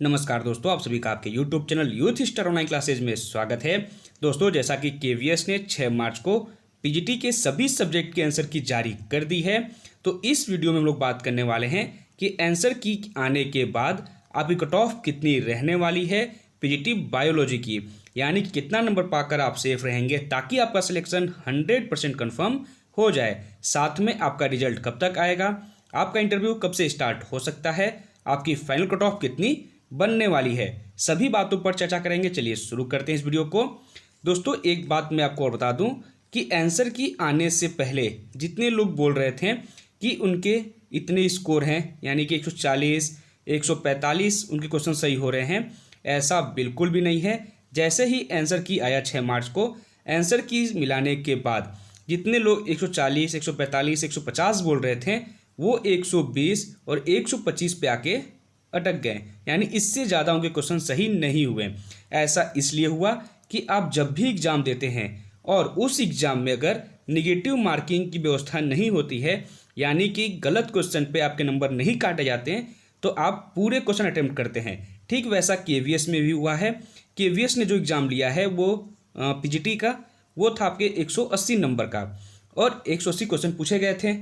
नमस्कार दोस्तों, आप सभी का आपके YouTube channel youth star online classes में स्वागत है। दोस्तों, जैसा कि केवीएस ने 6 मार्च को पीजीटी के सभी सब्जेक्ट के आंसर की जारी कर दी है, तो इस वीडियो में हम लोग बात करने वाले हैं कि आंसर की आने के बाद आपकी कट ऑफ कितनी रहने वाली है पीजीटी बायोलॉजी की, यानी कि कितना नंबर पाकर आप सेफ रहेंगे ताकि आपका सिलेक्शन 100% कन्फर्म हो जाए। साथ में आपका रिजल्ट कब तक आएगा, आपका इंटरव्यू कब से स्टार्ट हो सकता है, आपकी फाइनल कट ऑफ कितनी बनने वाली है, सभी बातों पर चर्चा करेंगे। चलिए शुरू करते हैं इस वीडियो को। दोस्तों, एक बात मैं आपको और बता दूं कि आंसर की आने से पहले जितने लोग बोल रहे थे कि उनके इतने स्कोर हैं, यानी कि 140 145 उनके क्वेश्चन सही हो रहे हैं, ऐसा बिल्कुल भी नहीं है। जैसे ही आंसर की आया 6 मार्च को, आंसर की मिलाने के बाद जितने लोग 140 145 150 बोल रहे थे वो 120 और 125 पे आके अटक गए, यानी इससे ज़्यादा उनके क्वेश्चन सही नहीं हुए। ऐसा इसलिए हुआ कि आप जब भी एग्ज़ाम देते हैं और उस एग्ज़ाम में अगर निगेटिव मार्किंग की व्यवस्था नहीं होती है, यानी कि गलत क्वेश्चन पे आपके नंबर नहीं काटे जाते हैं, तो आप पूरे क्वेश्चन अटेम्प्ट करते हैं। ठीक वैसा केवीएस में भी हुआ है। केवीएस ने जो एग्ज़ाम लिया है वो पीजीटी का, वो था आपके 180 नंबर का और 180 क्वेश्चन पूछे गए थे,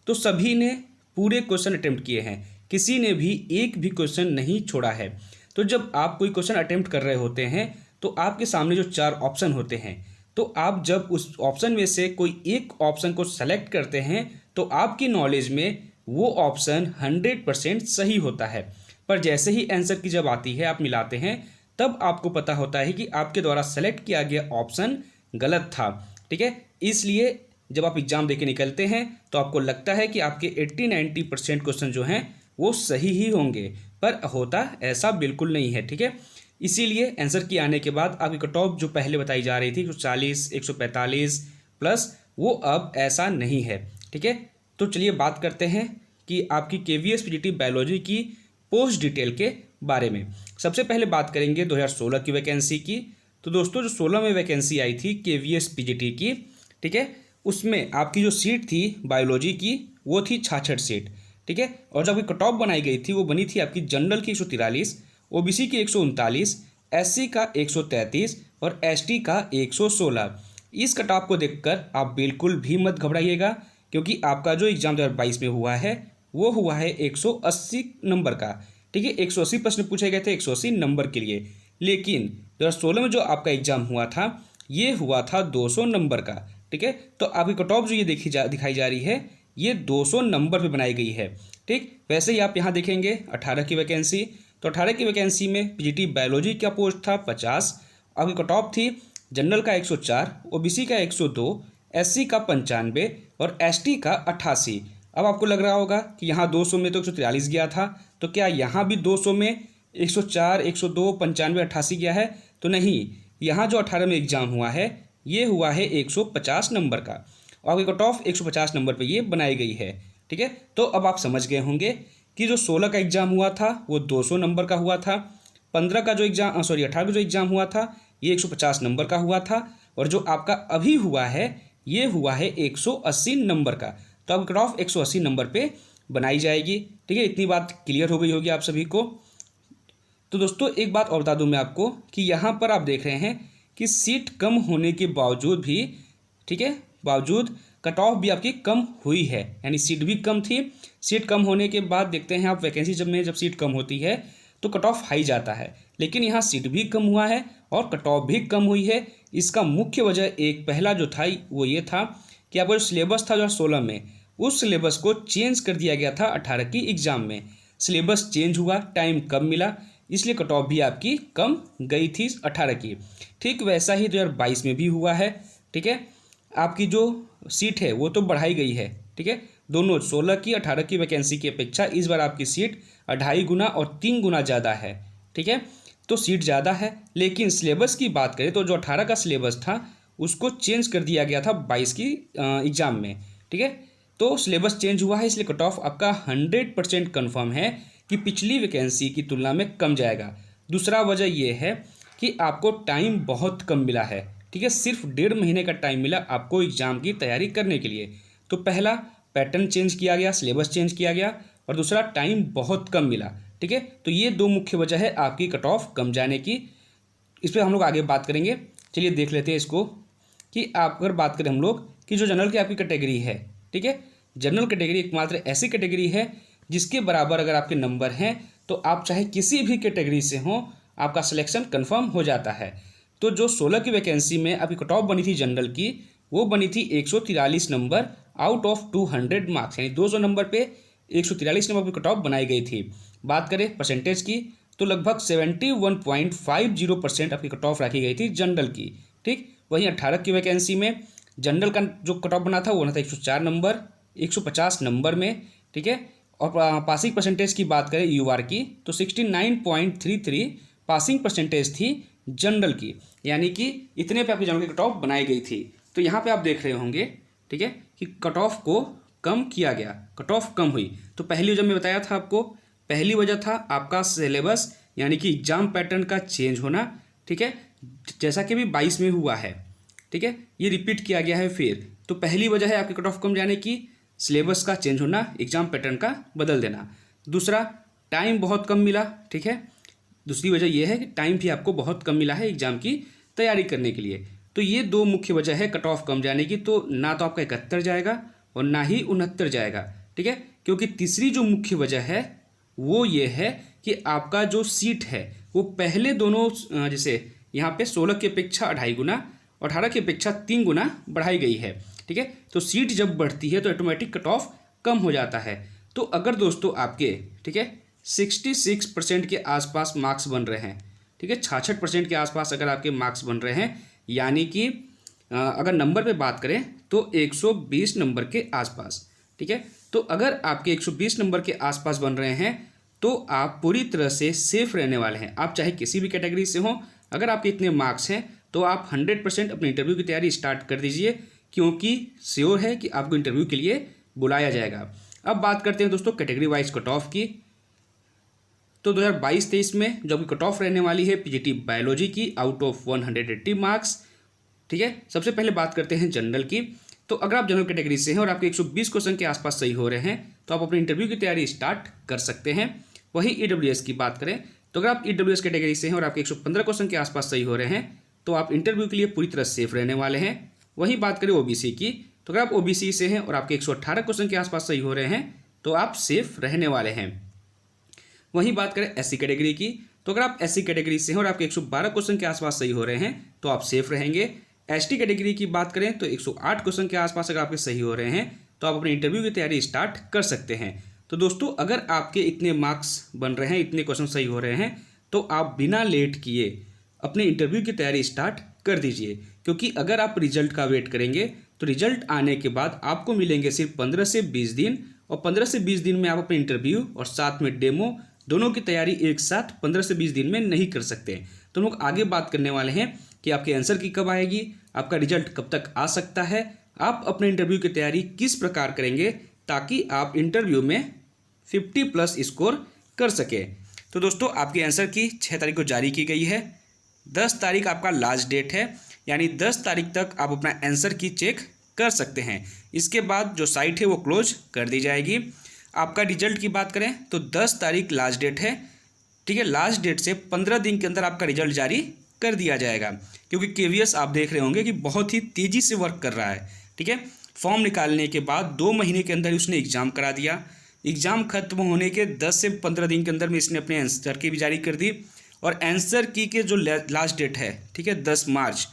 तो सभी ने पूरे क्वेश्चन अटेम्प्ट किए हैं, किसी ने भी एक भी क्वेश्चन नहीं छोड़ा है। तो जब आप कोई क्वेश्चन अटेम्प्ट कर रहे होते हैं तो आपके सामने जो 4 ऑप्शन होते हैं, तो आप जब उस ऑप्शन में से कोई एक ऑप्शन को सेलेक्ट करते हैं तो आपकी नॉलेज में वो ऑप्शन 100% सही होता है। पर जैसे ही आंसर की जब आती है, आप मिलाते हैं, तब आपको पता होता है कि आपके द्वारा सेलेक्ट किया गया ऑप्शन गलत था। ठीक है, इसलिए जब आप एग्जाम देके निकलते हैं तो आपको लगता है कि आपके 80-90% क्वेश्चन जो हैं वो सही ही होंगे, पर होता ऐसा बिल्कुल नहीं है। ठीक है, इसीलिए आंसर की आने के बाद आपकी कट ऑफ जो पहले बताई जा रही थी 140 145 प्लस, वो अब ऐसा नहीं है। ठीक है, तो चलिए बात करते हैं कि आपकी केवीएस पीजीटी बायोलॉजी की पोस्ट डिटेल के बारे में। सबसे पहले बात करेंगे 2016 की वैकेंसी की। तो दोस्तों, जो 16 में वैकेंसी आई थी केवीएस पीजीटी की, ठीक है, उसमें आपकी जो सीट थी बायोलॉजी की वो थी 66 सीट। ठीक है, और जब कट ऑफ बनाई गई थी वो बनी थी आपकी जनरल की 143, ओबीसी की 139, एससी का 133 और एसटी का 116। इस कट ऑफ को देखकर आप बिल्कुल भी मत घबराइएगा, क्योंकि आपका जो एग्जाम 2022 में हुआ है वो हुआ है 180 नंबर का। ठीक है, 180 प्रश्न पूछे गए थे 180 नंबर के लिए, लेकिन 2016 में जो आपका एग्जाम हुआ था ये हुआ था 200 नंबर का। ठीक है, तो आपकी कट ऑफ जो ये दिखाई जा रही है ये 200 नंबर पे बनाई गई है। ठीक, वैसे ही आप यहाँ देखेंगे 18 की वैकेंसी, तो 18 की वैकेंसी में पीजीटी बायोलॉजी का पोस्ट था 50, आपकी कट ऑफ थी जनरल का 104, ओबीसी का 102, एससी का 95 और एसटी का 88। अब आपको लग रहा होगा कि यहाँ 200 में तो 143 गया था, तो क्या यहाँ भी 200 में 104 102 95 88 गया है? तो नहीं, यहाँ जो 18 में एग्जाम हुआ है ये हुआ है 150 नंबर का, और आपकी कट ऑफ 150 नंबर पे ये बनाई गई है। ठीक है, तो अब आप समझ गए होंगे कि जो 16 का एग्ज़ाम हुआ था वो 200 नंबर का हुआ था, 18 का जो एग्ज़ाम हुआ था ये 150 नंबर का हुआ था, और जो आपका अभी हुआ है ये हुआ है 180 नंबर का। तो अब कट ऑफ 180 नंबर पे बनाई जाएगी। ठीक है, इतनी बात क्लियर हो गई होगी आप सभी को। तो दोस्तों, एक बात और बता दूँ मैं आपको कि यहाँ पर आप देख रहे हैं कि सीट कम होने के बावजूद भी, ठीक है, बावजूद कट ऑफ भी आपकी कम हुई है, यानी सीट भी कम थी। सीट कम होने के बाद देखते हैं आप वैकेंसी जब सीट कम होती है तो कट ऑफ हाई जाता है, लेकिन यहाँ सीट भी कम हुआ है और कट ऑफ भी कम हुई है। इसका मुख्य वजह एक पहला जो था वो ये था कि आपका जो सिलेबस था 2016 में, उस सिलेबस को चेंज कर दिया गया था 18 की एग्ज़ाम में। सिलेबस चेंज हुआ, टाइम कम मिला, इसलिए कट ऑफ भी आपकी कम गई थी 18 की। ठीक वैसा ही 2022 में भी हुआ है। ठीक है, आपकी जो सीट है वो तो बढ़ाई गई है। ठीक है, दोनों 16 की 18 की वैकेंसी की अपेक्षा इस बार आपकी सीट 2.5 गुना और 3 गुना ज़्यादा है। ठीक है, तो सीट ज़्यादा है, लेकिन सिलेबस की बात करें तो जो 18 का सिलेबस था उसको चेंज कर दिया गया था 22 की एग्ज़ाम में। ठीक है, तो सिलेबस चेंज हुआ है, इसलिए कट ऑफ आपका 100% कन्फर्म है कि पिछली वैकेंसी की तुलना में कम जाएगा। दूसरा वजह यह है कि आपको टाइम बहुत कम मिला है। ठीक है, सिर्फ 1.5 महीने का टाइम मिला आपको एग्ज़ाम की तैयारी करने के लिए। तो पहला पैटर्न चेंज किया गया, सिलेबस चेंज किया गया, और दूसरा टाइम बहुत कम मिला। ठीक है। तो ये दो मुख्य वजह है आपकी कट ऑफ कम जाने की। इस पर हम लोग आगे बात करेंगे। चलिए देख लेते हैं इसको कि आप अगर बात करें हम लोग कि जो जनरल की आपकी कैटेगरी है, ठीक है, जनरल कैटेगरी एकमात्र ऐसी कैटेगरी है जिसके बराबर अगर आपके नंबर हैं तो आप चाहे किसी भी कैटेगरी से हों, आपका सिलेक्शन कंफर्म हो जाता है। तो जो 16 की वैकेंसी में आपकी कट ऑफ बनी थी जनरल की, वो बनी थी 143 नंबर आउट ऑफ 200 मार्क्स, यानी 200 नंबर पे 143 नंबर की कट ऑफ बनाई गई थी। बात करें परसेंटेज की तो लगभग 71.50% आपकी कट ऑफ रखी गई थी जनरल की, ठीक। वहीं 18 की वैकेंसी में जनरल का जो कट ऑफ बना था वो बना था 104 नंबर 150 नंबर में, ठीक है। और पासिंग परसेंटेज की बात करें यूआर की तो 69.33 पासिंग परसेंटेज थी जनरल की, यानी कि इतने पे आपकी जनरल की कट ऑफ बनाई गई थी। तो यहाँ पे आप देख रहे होंगे, ठीक है, कि कट ऑफ को कम किया गया, कट ऑफ कम हुई। तो पहली वजह मैं बताया था आपको, पहली वजह था आपका सिलेबस यानी कि एग्जाम पैटर्न का चेंज होना, ठीक है, जैसा कि अभी 22 में हुआ है, ठीक है, ये रिपीट किया गया है फिर। तो पहली वजह है आपकी कट ऑफ कम जाने की सिलेबस का चेंज होना, एग्जाम पैटर्न का बदल देना। दूसरा, टाइम बहुत कम मिला, ठीक है, दूसरी वजह यह है कि टाइम भी आपको बहुत कम मिला है एग्जाम की तैयारी करने के लिए। तो ये दो मुख्य वजह है कट ऑफ कम जाने की। तो ना तो आपका 71 जाएगा और ना ही 69 जाएगा, ठीक है। क्योंकि तीसरी जो मुख्य वजह है वो ये है कि आपका जो सीट है वो पहले दोनों जैसे यहाँ पे 16 की अपेक्षा 2.5 गुना और 18 की अपेक्षा 3 गुना बढ़ाई गई है, ठीक है। तो सीट जब बढ़ती है तो ऑटोमेटिक कट ऑफ कम हो जाता है। तो अगर दोस्तों आपके, ठीक है, 66% के आसपास मार्क्स बन रहे हैं, ठीक है, 66% के आसपास अगर आपके मार्क्स बन रहे हैं, यानी कि अगर नंबर पे बात करें तो 120 नंबर के आसपास, ठीक है। तो अगर आपके 120 नंबर के आसपास बन रहे हैं तो आप पूरी तरह से सेफ रहने वाले हैं। आप चाहे किसी भी कैटेगरी से हों, अगर आपके इतने मार्क्स हैं तो आप 100% अपने इंटरव्यू की तैयारी स्टार्ट कर दीजिए, क्योंकि श्योर है कि आपको इंटरव्यू के लिए बुलाया जाएगा। अब बात करते हैं दोस्तों कैटेगरी वाइज कट ऑफ की। तो 2022-23 में जो आपकी कट ऑफ रहने वाली है पीजीटी बायोलॉजी की आउट ऑफ 180 मार्क्स, ठीक है। सबसे पहले बात करते हैं जनरल की। तो अगर आप जनरल कैटेगरी से हैं और आपके 120 क्वेश्चन के आसपास सही हो रहे हैं तो आप अपने इंटरव्यू की तैयारी स्टार्ट कर सकते हैं। वहीं ईडब्ल्यूएस की बात करें तो अगर आप ईडब्ल्यूएस कैटेगरी से हैं और आपके 115 क्वेश्चन के आसपास सही हो रहे हैं तो आप इंटरव्यू के लिए पूरी तरह सेफ रहने वाले हैं। वहीं बात करें ओबीसी की तो अगर आप ओबीसी से हैं और आपके 118 क्वेश्चन के आसपास सही हो रहे हैं तो आप सेफ रहने वाले हैं। वहीं बात करें एससी कैटेगरी की तो अगर आप एससी कैटेगरी से हैं और आपके 112 क्वेश्चन के आसपास सही हो रहे हैं तो आप सेफ रहेंगे। एसटी कैटेगरी की बात करें तो 108 क्वेश्चन के आसपास अगर आपके सही हो रहे हैं तो आप अपने इंटरव्यू की तैयारी स्टार्ट कर सकते हैं। तो दोस्तों अगर आपके इतने मार्क्स बन रहे हैं, इतने क्वेश्चन सही हो रहे हैं, तो आप बिना लेट किए अपने इंटरव्यू की तैयारी स्टार्ट कर दीजिए। क्योंकि अगर आप रिजल्ट का वेट करेंगे तो रिजल्ट आने के बाद आपको मिलेंगे सिर्फ 15 से 20 दिन, और 15 से 20 दिन में आप अपने इंटरव्यू और साथ में डेमो दोनों की तैयारी एक साथ 15 से 20 दिन में नहीं कर सकते। तो हम लोग आगे बात करने वाले हैं कि आपके आंसर की कब आएगी, आपका रिजल्ट कब तक आ सकता है, आप अपने इंटरव्यू की तैयारी किस प्रकार करेंगे ताकि आप इंटरव्यू में 50+ स्कोर कर सके। तो दोस्तों आपके आंसर की 6 तारीख को जारी की गई है। 10 तारीख आपका लास्ट डेट है, यानी 10 तारीख तक आप अपना आंसर की चेक कर सकते हैं। इसके बाद जो साइट है वो क्लोज कर दी जाएगी। आपका रिजल्ट की बात करें तो 10 तारीख लास्ट डेट है, ठीक है। लास्ट डेट से 15 दिन के अंदर आपका रिजल्ट जारी कर दिया जाएगा, क्योंकि केवीएस आप देख रहे होंगे कि बहुत ही तेज़ी से वर्क कर रहा है, ठीक है। फॉर्म निकालने के बाद 2 महीने के अंदर उसने एग्ज़ाम करा दिया। एग्ज़ाम खत्म होने के 10 से 15 दिन के अंदर में इसने अपने आंसर की भी जारी कर दी। और आंसर की के जो लास्ट डेट है, ठीक है, 10 मार्च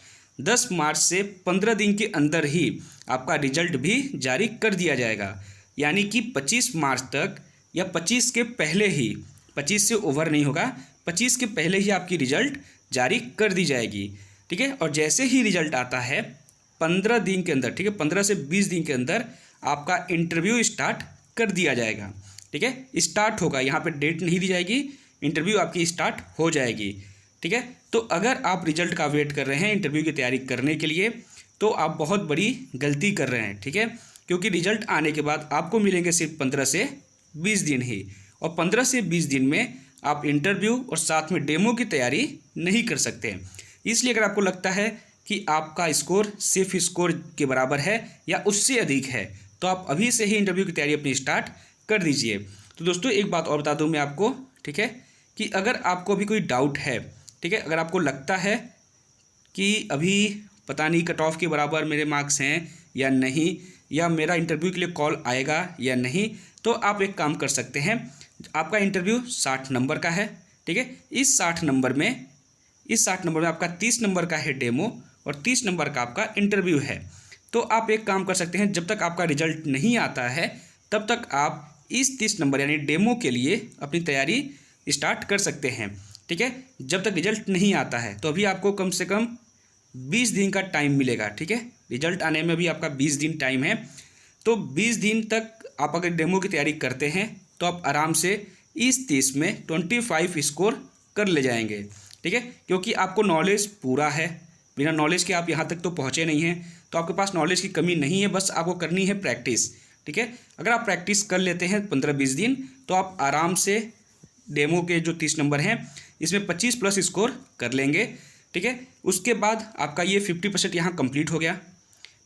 से 15 दिन के अंदर ही आपका रिजल्ट भी जारी कर दिया जाएगा। यानी कि 25 मार्च तक या 25 के पहले ही, 25 से ओवर नहीं होगा, 25 के पहले ही आपकी रिजल्ट जारी कर दी जाएगी, ठीक है। और जैसे ही रिजल्ट आता है 15 दिन के अंदर, ठीक है, 15 से 20 दिन के अंदर आपका इंटरव्यू स्टार्ट कर दिया जाएगा, ठीक है। स्टार्ट होगा, यहाँ पे डेट नहीं दी जाएगी, इंटरव्यू आपकी स्टार्ट हो जाएगी, ठीक है। तो अगर आप रिजल्ट का वेट कर रहे हैं इंटरव्यू की तैयारी करने के लिए तो आप बहुत बड़ी गलती कर रहे हैं, ठीक है। क्योंकि रिजल्ट आने के बाद आपको मिलेंगे सिर्फ 15 से 20 दिन ही, और 15 से 20 दिन में आप इंटरव्यू और साथ में डेमो की तैयारी नहीं कर सकते। इसलिए अगर आपको लगता है कि आपका स्कोर सिर्फ स्कोर के बराबर है या उससे अधिक है तो आप अभी से ही इंटरव्यू की तैयारी अपनी स्टार्ट कर दीजिए। तो दोस्तों एक बात और बता दूं मैं आपको, ठीक है, कि अगर आपको अभी कोई डाउट है, ठीक है, अगर आपको लगता है कि अभी पता नहीं कट ऑफ के बराबर मेरे मार्क्स हैं या नहीं, या मेरा इंटरव्यू के लिए कॉल आएगा या नहीं, तो आप एक काम कर सकते हैं। आपका इंटरव्यू 60 नंबर का है, ठीक है। इस 60 नंबर में आपका 30 नंबर का है डेमो और 30 नंबर का आपका इंटरव्यू है। तो आप एक काम कर सकते हैं, जब तक आपका रिजल्ट नहीं आता है तब तक आप इस 30 नंबर यानी डेमो के लिए अपनी तैयारी स्टार्ट कर सकते हैं, ठीक है। जब तक रिजल्ट नहीं आता है तो अभी आपको कम से कम 20 दिन का टाइम मिलेगा, ठीक है। रिजल्ट आने में भी आपका 20 दिन टाइम है। तो 20 दिन तक आप अगर डेमो की तैयारी करते हैं तो आप आराम से इस 30 में 25 स्कोर कर ले जाएंगे, ठीक है। क्योंकि आपको नॉलेज पूरा है, बिना नॉलेज के आप यहाँ तक तो पहुँचे नहीं हैं, तो आपके पास नॉलेज की कमी नहीं है, बस आपको करनी है प्रैक्टिस, ठीक है। अगर आप प्रैक्टिस कर लेते हैं 15-20 दिन तो आप आराम से डेमो के जो 30 नंबर हैं इसमें 25+ स्कोर कर लेंगे, ठीक है। उसके बाद आपका ये 50% यहाँ कंप्लीट हो गया,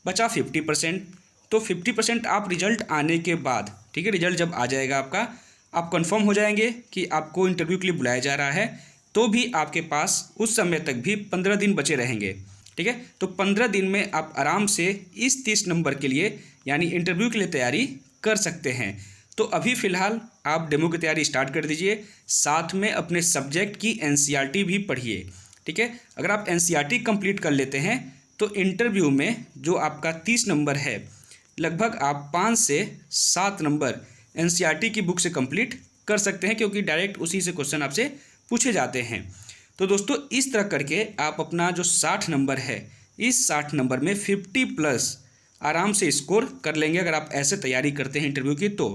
बचा 50%। तो 50% आप रिजल्ट आने के बाद, ठीक है, रिजल्ट जब आ जाएगा आपका, आप कंफर्म हो जाएंगे कि आपको इंटरव्यू के लिए बुलाया जा रहा है, तो भी आपके पास उस समय तक भी 15 दिन बचे रहेंगे, ठीक है। तो 15 दिन में आप आराम से इस 30 नंबर के लिए यानी इंटरव्यू के लिए तैयारी कर सकते हैं। तो अभी फ़िलहाल आप डेमो की तैयारी स्टार्ट कर दीजिए, साथ में अपने सब्जेक्ट की NCERT भी पढ़िए, ठीक है। अगर आप NCERT कंप्लीट कर लेते हैं तो इंटरव्यू में जो आपका 30 नंबर है, लगभग आप 5 से 7 नंबर NCERT की बुक से कंप्लीट कर सकते हैं, क्योंकि डायरेक्ट उसी से क्वेश्चन आपसे पूछे जाते हैं। तो दोस्तों इस तरह करके आप अपना जो 60 नंबर है, इस 60 नंबर में 50+ आराम से स्कोर कर लेंगे अगर आप ऐसे तैयारी करते हैं इंटरव्यू की तो,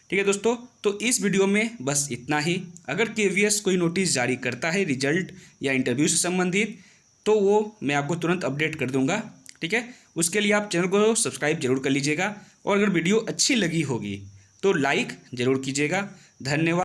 ठीक है दोस्तों। तो इस वीडियो में बस इतना ही। अगर KVS कोई नोटिस जारी करता है रिजल्ट या इंटरव्यू से संबंधित तो वो मैं आपको तुरंत अपडेट कर दूंगा, ठीक है। उसके लिए आप चैनल को सब्सक्राइब जरूर कर लीजिएगा, और अगर वीडियो अच्छी लगी होगी तो लाइक ज़रूर कीजिएगा। धन्यवाद।